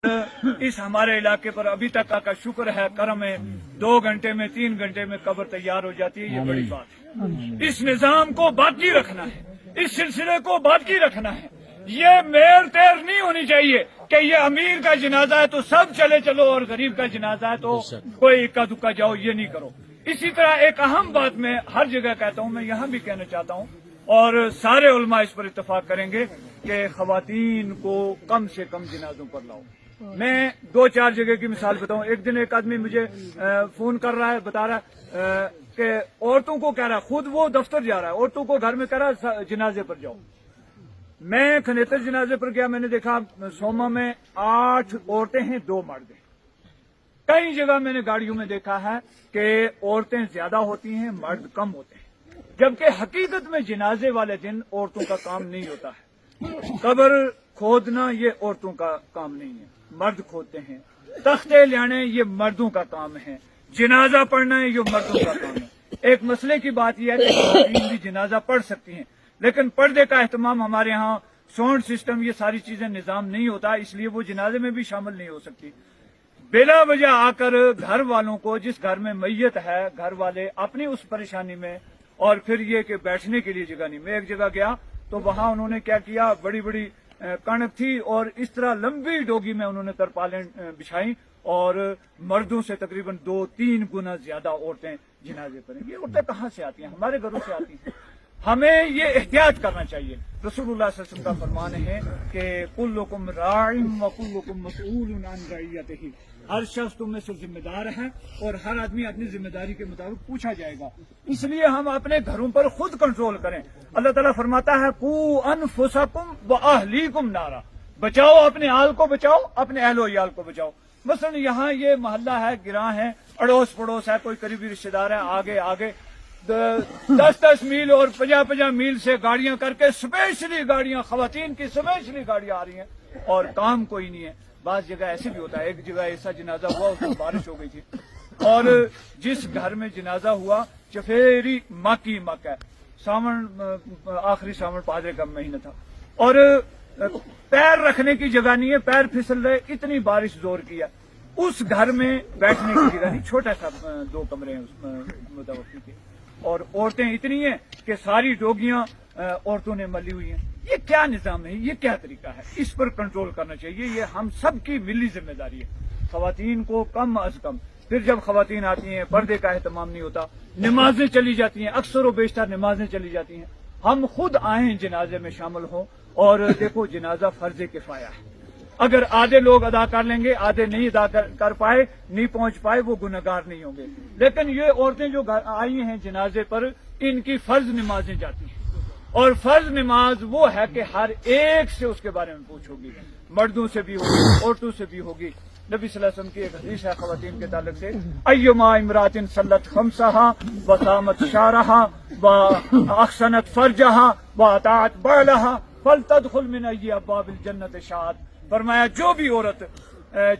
इस हमारे इलाके पर अभी तक का शुक्र है, करम है, 2 घंटे में 3 घंटे में कब्र तैयार हो जाती है। ये बड़ी बात है। इस निजाम को बाकी रखना है, इस सिलसिले को बाकी रखना है। ये मेर तेर नहीं होनी चाहिए कि ये अमीर का जनाजा है तो सब चले चलो और गरीब का जनाजा है तो कोई इक्का दुक्का जाओ, ये नहीं करो। इसी तरह एक अहम बात मैं हर जगह कहता हूँ, मैं यहाँ भी कहना चाहता हूँ और सारे उलमा इस पर इत्तेफाक करेंगे कि खवातीन को कम से कम जनाजों पर लाओ। मैं 2-4 जगह की मिसाल बताऊं। एक दिन एक आदमी मुझे फोन कर रहा है, बता रहा है कि औरतों को कह रहा है, खुद वो दफ्तर जा रहा है, औरतों को घर में कह रहा है जनाजे पर जाओ। मैं खनेतर जनाजे पर गया, मैंने देखा सोमा में 8 औरतें हैं, 2 मर्द हैं। कई जगह मैंने गाड़ियों में देखा है कि औरतें ज्यादा होती हैं, मर्द कम होते हैं, जबकि हकीकत में जनाजे वाले दिन औरतों का काम नहीं होता है। कब्र खोदना ये औरतों का काम नहीं है, मर्द खोदते हैं। तख्ते लाने ये मर्दों का काम है, जनाजा पढ़ना है ये मर्दों का काम है। एक मसले की बात यह है कि औरतें भी जनाजा पढ़ सकती हैं, लेकिन पर्दे का एहतमाम हमारे यहाँ साउंड सिस्टम ये सारी चीजें निजाम नहीं होता, इसलिए वो जनाजे में भी शामिल नहीं हो सकती। बिला वजह आकर घर वालों को, जिस घर में मैयत है, घर वाले अपनी उस परेशानी में, और फिर ये कि बैठने के लिए जगह नहीं। मैं एक जगह गया तो वहां उन्होंने क्या किया, बड़ी बड़ी कणक थी और इस तरह लंबी डोगी में उन्होंने तरपालें बिछाई और मर्दों से तकरीबन 2-3 गुना ज्यादा औरतें जनाजे पर हैं। ये औरतें कहाँ से आती हैं? हमारे घरों से आती हैं। हमें ये एहतियात करना चाहिए। रसूलुल्लाह सल्लल्लाहु अलैहि वसल्लम का फरमान है कि कुल्लुकुम राइम व कुल्लुकुम मसऊलुन अन रइयतिही, हर शख्स तुम में से जिम्मेदार है और हर आदमी अपनी जिम्मेदारी के मुताबिक पूछा जाएगा। इसलिए हम अपने घरों पर खुद कंट्रोल करें। अल्लाह ताला फरमाता है कू अनफुसकुम व अहलीकुम नारा, बचाओ अपने आल को, बचाओ अपने अहलो याल को बचाओ। मसलन यहाँ ये मोहल्ला है, गिरा है, अड़ोस पड़ोस है, कोई करीबी रिश्तेदार है, आगे आगे 10-10 मील और 50-50 मील से गाड़ियां करके स्पेशली गाड़ियां, खवातीन की स्पेशली गाड़ियां आ रही हैं और काम कोई नहीं है। बास जगह ऐसे भी होता है, एक जगह ऐसा जनाजा हुआ, उसमें बारिश हो गई थी और जिस घर में जनाजा हुआ चफेरी मक्की मक्का, सावन, आखिरी सावन पादरे का महीना था और पैर रखने की जगह नहीं है, पैर फिसल रहे, इतनी बारिश जोर किया। उस घर में बैठने की जगह नहीं, छोटा सा 2 कमरे हैं उसमें मुतवक्की के, और औरतें इतनी हैं कि सारी डोगियां औरतों ने मली हुई हैं। ये क्या निजाम है, ये क्या तरीका है? इस पर कंट्रोल करना चाहिए। ये हम सब की मिली जिम्मेदारी है। खवातीन को कम अज कम, फिर जब खवातीन आती हैं पर्दे का एहतमाम नहीं होता, नमाजें चली जाती हैं, अक्सर व बेशतर नमाजें चली जाती हैं। हम खुद आए जनाजे में शामिल हों और देखो जनाजा फर्ज किफाया है। अगर आधे लोग अदा कर लेंगे, आधे नहीं अदा कर पाए, नहीं पहुंच पाए, वो गुनहगार नहीं होंगे। लेकिन ये औरतें जो आई हैं जनाजे पर, इनकी फर्ज नमाजें जाती हैं और फर्ज नमाज वो है कि हर एक से उसके बारे में पूछोगी, मर्दों से भी होगी, औरतों से भी होगी। नबी सल्लल्लाहु अलैहि वसल्लम की एक हदीस है खवातीन के ताल्लुक से, अय्युमा इमरातिन सल्लत खमसहा व सामत शारहा व अहसनत फरजहा व अतात बालहा फलतदखुल मिन अय्यि अब्वाबिल जन्नत शाद। फरमाया जो भी औरत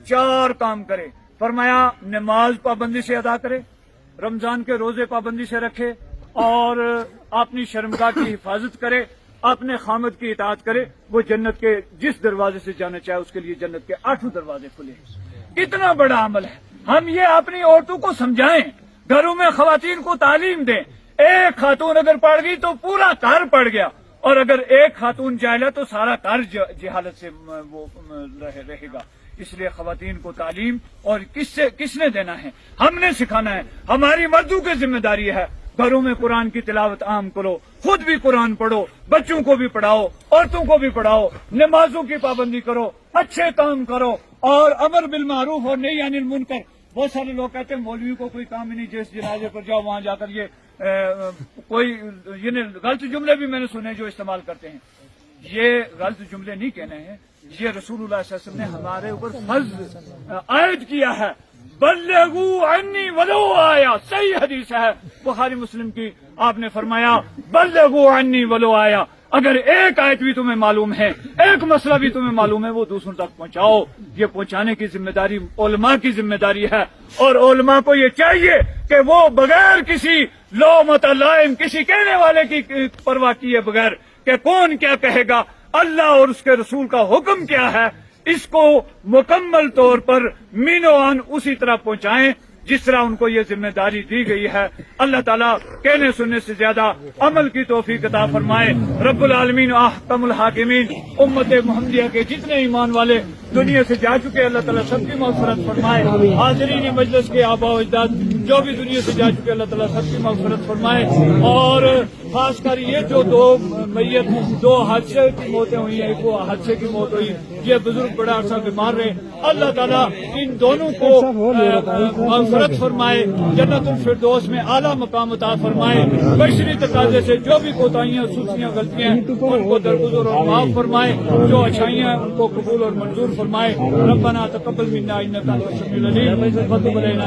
4 काम करे, फरमाया नमाज पाबंदी से अदा करे, रमजान के रोजे पाबंदी से रखे और अपनी शर्मगाह की हिफाजत करे, अपने खामद की इताअत करे, वो जन्नत के जिस दरवाजे से जाना चाहे उसके लिए जन्नत के 8 दरवाजे खुले। कितना बड़ा अमल है। हम ये अपनी औरतों को समझाएं, घरों में खवातीन को तालीम दें। एक खातून अगर पढ़ गई तो पूरा घर पढ़ गया, और अगर एक खातून जाहिला तो सारा घर जहालत से वो रहेगा। इसलिए खवातीन को तालीम और किसने देना है? हमने सिखाना है। हमारी मर्दों की जिम्मेदारी है। घरों में कुरान की तिलावत आम करो, खुद भी कुरान पढ़ो, बच्चों को भी पढ़ाओ, औरतों को भी पढ़ाओ, नमाजों की पाबंदी करो, अच्छे काम करो और अमर बिल मारूफ और नही अनिल मुनकर। बहुत सारे लोग कहते हैं मौलवी को कोई काम ही नहीं, जिस जनाजे पर जाओ वहां जाकर ये कोई ये गलत जुमले भी मैंने सुने जो इस्तेमाल करते हैं। ये गलत जुमले नहीं कहने हैं, ये रसूलुल्लाह सल्लल्लाहु अलैहि वसल्लम ने हमारे ऊपर फर्ज आयद किया है। बल्लगू अन्नी वलो आया, सही हदीस है बुखारी मुस्लिम की। आपने फरमाया बल्लगू अन्नी वलो आया, अगर एक आयत भी तुम्हें मालूम है, एक मसला भी तुम्हें मालूम है, वो दूसरों तक पहुंचाओ। ये पहुंचाने की जिम्मेदारी उलमा की जिम्मेदारी है और उलमा को ये चाहिए कि वो बगैर किसी लौमत लाइम, किसी कहने वाले की परवाह किए बगैर कि कौन क्या कहेगा, अल्लाह और उसके रसूल का हुक्म क्या है, اس کو مکمل طور پر مینو آن اسی طرح پہنچائیں جس طرح ان کو یہ ذمہ داری دی گئی ہے. اللہ تعالیٰ کہنے سننے سے زیادہ عمل کی توفیق عطا فرمائے. رب العالمین احکم الحاکمین امت محمدیہ کے جتنے ایمان والے دنیا سے جا چکے اللہ تعالیٰ سب کی مغفرت فرمائے. حاضرین مجلس کے آباء و اجداد جو بھی دنیا سے جا چکے اللہ تعالیٰ سب کی مغفرت فرمائے. اور خاص کر یہ جو دو حادثے کی موتیں ہوئی ہیں، ایک وہ حادثے کی موت ہوئی، یہ بزرگ بڑا عرصہ بیمار رہے. اللہ تعالیٰ ان دونوں کو مغفرت فرمائے، جنت الفردوس میں اعلیٰ مقام عطا فرمائے. بشری تقاضے سے جو بھی کوتاہیاں خصوصیاں غلطیاں ہیں ان کو درگزر اور معاف فرمائے، جو اچھائیاں ہیں ان کو قبول اور منظور فرمائے. ربنا تقبل منا انک انت السمیع العلیم وتب علینا.